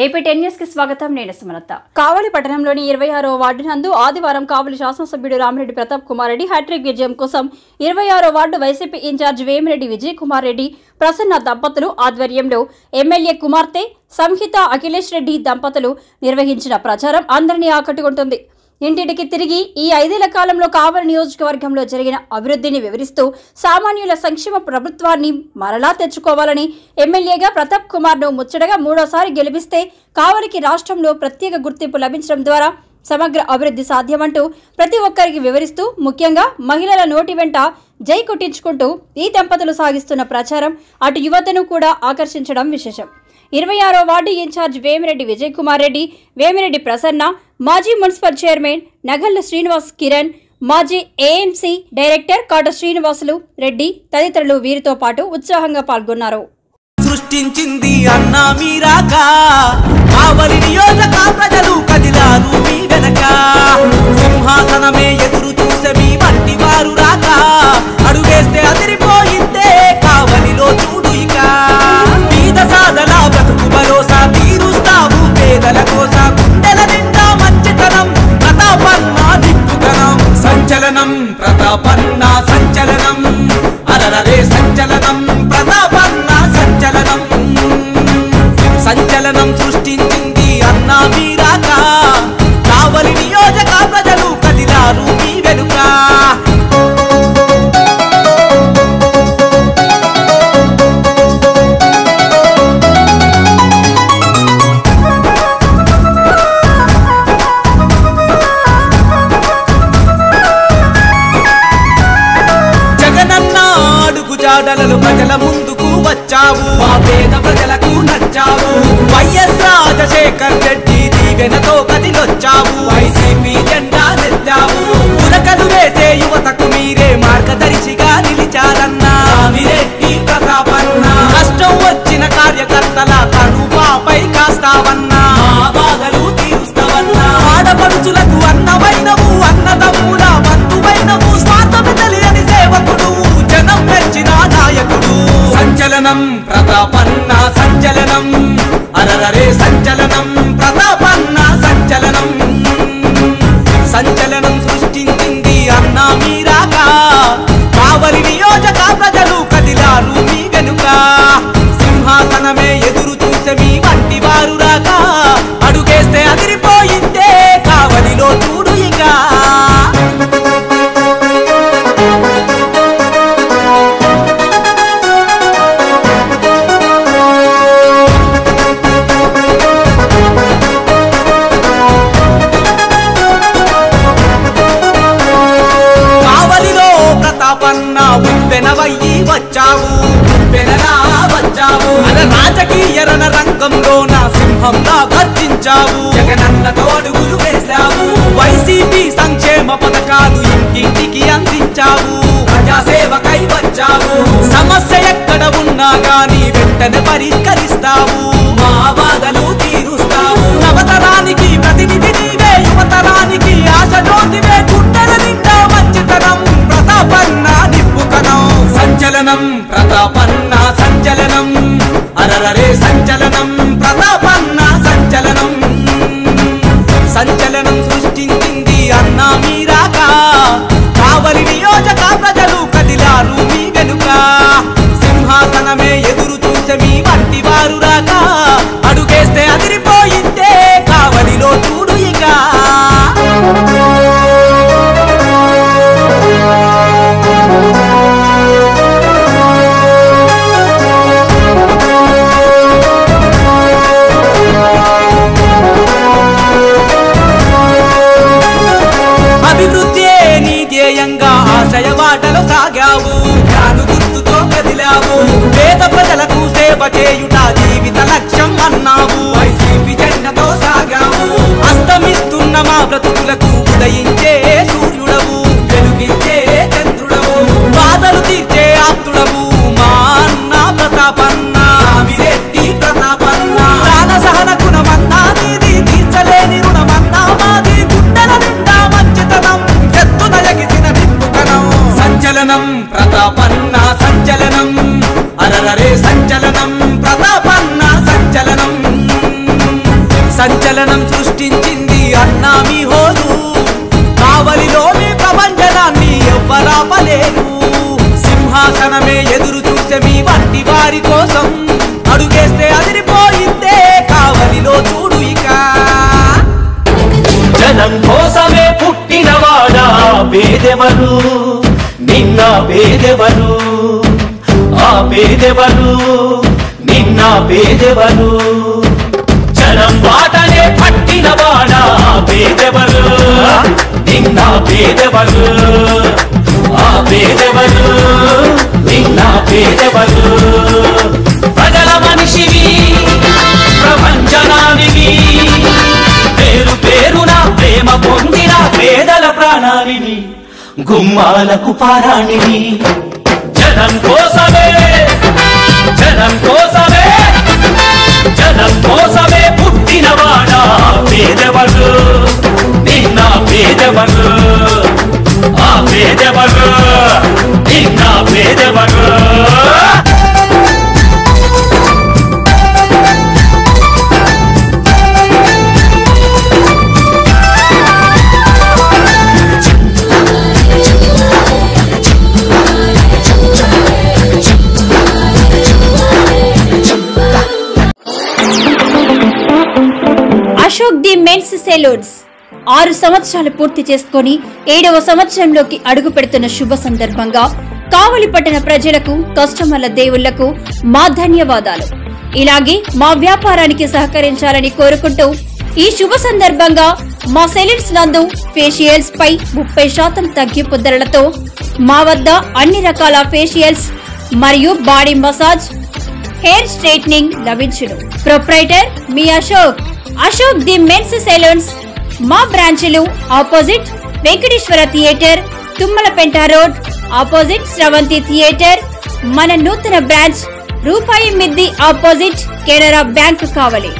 AP 10 news కి స్వాగతం. నేను సుమలత. కావలి పట్టణంలోని 26వ వార్డు నందు ఆదివారం కావలి శాసనసభ్యుడు రామిరెడ్డి ప్రతాప్ కుమార్ రెడ్డి హ్యాట్రిక్ విజయం కోసం 26వ వార్డు వైసీపీ ఇన్ఛార్జ్ వేమిరెడ్డి విజయ్ కుమార్ రెడ్డి ప్రసన్న దంపతులు ఆధ్వర్యంలో ఎమ్మెల్యే కుమార్తె సంహిత అఖిలేష్ రెడ్డి దంపతులు నిర్వహించిన ప్రచారం అందరినీ ఆకట్టుకుంటుంది. ఇంటింటికి తిరిగి ఈ 5 ఏళ్ల కాలంలో కావలి నియోజకవర్గంలో జరిగిన అభివృద్ధిని వివరిస్తూ సామాన్యుల సంక్షేమ ప్రభుత్వాన్ని మరలా తెచ్చుకోవాలని ఎమ్మెల్యేగా ప్రతాప్ కుమార్ను ముచ్చటగా 3వసారి గెలిపిస్తే కావలికి రాష్ట్రంలో ప్రత్యేక గుర్తింపు లభించడం ద్వారా సమగ్ర అభివృద్ధి సాధ్యమంటూ ప్రతి ఒక్కరికి వివరిస్తూ ముఖ్యంగా మహిళల నోటి వెంట జై కొట్టించుకుంటూ ఈ దంపతులు సాగిస్తున్న ప్రచారం అటు యువతను కూడా ఆకర్షించడం విశేషం. 26వ వార్డు ఇన్ఛార్జ్ వేమిరెడ్డి విజయ్ కుమార్ రెడ్డి, వేమిరెడ్డి ప్రసన్న, మాజీ మున్సిపల్ చైర్మన్ నగల్ల శ్రీనివాస్ కిరణ్, మాజీ ఏఎంసీ డైరెక్టర్ కాట శ్రీనివాసులు రెడ్డి తదితరులు వీరితో పాటు ఉత్సాహంగా పాల్గొన్నారు. సృష్టించింది అన్నా మీరాక కావలి నియోజక ప్రజలు కదిలారు మీ వెనక సింహాసనమే ఎదురు చూసే మీ వంటి వారు రాక అడుగేస్తే అదిరిపోయిందే కావలిలో చూడు ఇక పేద సాధన బ్రతుకు భరోసా తీరుస్తావు పేదల కోస గుండెల నిండా మంచితనం ప్రతాపన్న దిక్కుతనం సంచలనం ప్రతాపన్న సంచలనం అరరే సంచలనం ప్రతాపన్న సంచలనం సంచలనం సృష్టించింది అన్నా మీరాక కావలి నియోజక ప్రజలు కదిలారు మీ వెనుక జాడలలో ప్రజల ముందుకు వచ్చావు మా పేద ప్రజలకు నచ్చావు వైఎస్ రాజశేఖర్ రెడ్డి దీవెనతో కదిలొచ్చావు వైసీపీ జెండా నెత్తావు పులకలు వేసే యువతకు మీరే మార్గదర్శిగా నిలిచారన్నా రామిరెడ్డి ప్రతాపన్న కష్టం వచ్చిన కార్యకర్తల కడుపాపై కాస్తావన్నా మా బాధలు తీరుస్తావన్నా ఆడపడుచులకు అన్నమైనవు అన్నదమ్ముల బంధువైనవు స్వార్థము తెలియని సేవకుడు జనం మెచ్చిన నాయకుడు సంచలనం ప్రతాపన్న సంచలనం అరరే సంచలనం ప్రతాపన్న సంచలనం సంచలనం సృష్టించింది అన్నా మీరాక కావలి నియోజక ప్రజలు కదిలారు మీ వెనుక సింహాసనమే ఎదురు చూసే మీ వంటి వారు రాక అడుగేస్తే అదిరిపోయిందే కావలిలో చూడు ఇక ప్రతాపన్న ఉప్పెనవయ్యి వచ్చావు ఉప్పెనలా వచ్చావు అన రాజకీయ రణ రంగంలో నా సింహంగా గర్జించావు జగనన్నతో అడుగులు వేశావు వైసీపీ సంక్షేమ పథకాలు ఇంటింటికి అందించావు ప్రజాసేవకై వచ్చావు సమస్య ఎక్కడ ఉన్నా గానీ వెంటనే పరిష్కరిస్తావు మా బాధలు తీరుస్తావు నవతరానికి ప్రతినిధి నీవే యువతరానికి ఆశ జ్యోతివే గుండెల నిండా మంచితనం ప్రతాపన్న నిప్పుకనం సంచలనం ప్రతాపన్న సంచలనం అరరే సంచలనం ప్రతాపన్న సంచలనం సంచలనం సృష్టించింది అన్నా మీరాక కావలి నియోజక ప్రజలు కదిలారు మీ వెనుక సింహాసనమే ఎదురు చూసే మీ వంటి వారు రాక సంచలనం సృష్టించింది అన్నా మీ హోరు కావలిలోని ప్రభంజనాన్ని ఎవ్వరాపలేరు సింహాసనమే ఎదురు చూసే మీ వంటి వారి కోసం అడుగేస్తే అదిరిపోయిందే కావలిలో చూడు ఇక జనం కోసమే పుట్టినవాడా పేదెవరు నిన్న పేదెవరు ఆ పేదెవరు నిన్న పేదెవరు జనం బాటనే పట్టినవాడా పేదెవరు నిన్న పేదెవరు ఆ పేదెవరు నిన్న పేదెవరు ప్రజల మనిషివి ప్రపంచనానివి పేరు పేరున ప్రేమ పొందిన పేదల ప్రాణానివి గుమ్మాలకు పారాణివి జనం కోసమే జనం కోసమే జనం కోసమే పుట్టినవాడా పేదెవరు నిన్న పేదెవరు ఆ పేదెవరు నిన్న పేదెవరు అశోక్ ది మెన్స్ సెలూన్స్ 6 సంవత్సరాలు పూర్తి చేసుకుని 7వ సంవత్సరంలోకి అడుగు పెడుతున్న శుభ సందర్భంగా కావలి పట్టణ ప్రజలకు కస్టమర్ల దేవుళ్లకు మా ధన్యవాదాలు. ఇలాగే మా వ్యాపారానికి సహకరించాలని కోరుకుంటూ ఈ శుభ సందర్భంగా మా సెలూన్స్ నందు ఫేషియల్స్ పై 30% తగ్గింపు ధరలతో మా వద్ద అన్ని రకాల ఫేషియల్స్ మరియు బాడీ మసాజ్ హెయిర్ స్ట్రైట్నింగ్ లభించును. ప్రొప్రైటర్ మీ అశోక్ ది మెన్స్ సెలూన్స్. మా బ్రాంచ్లు opposite Venkateswara theatre, Tummalapenta road, opposite Sravanthi theatre. మన నూతన బ్రాంచ్ రూపాయి మిద్ది ఆపోజిట్ కెనరా బ్యాంక్ కావలి.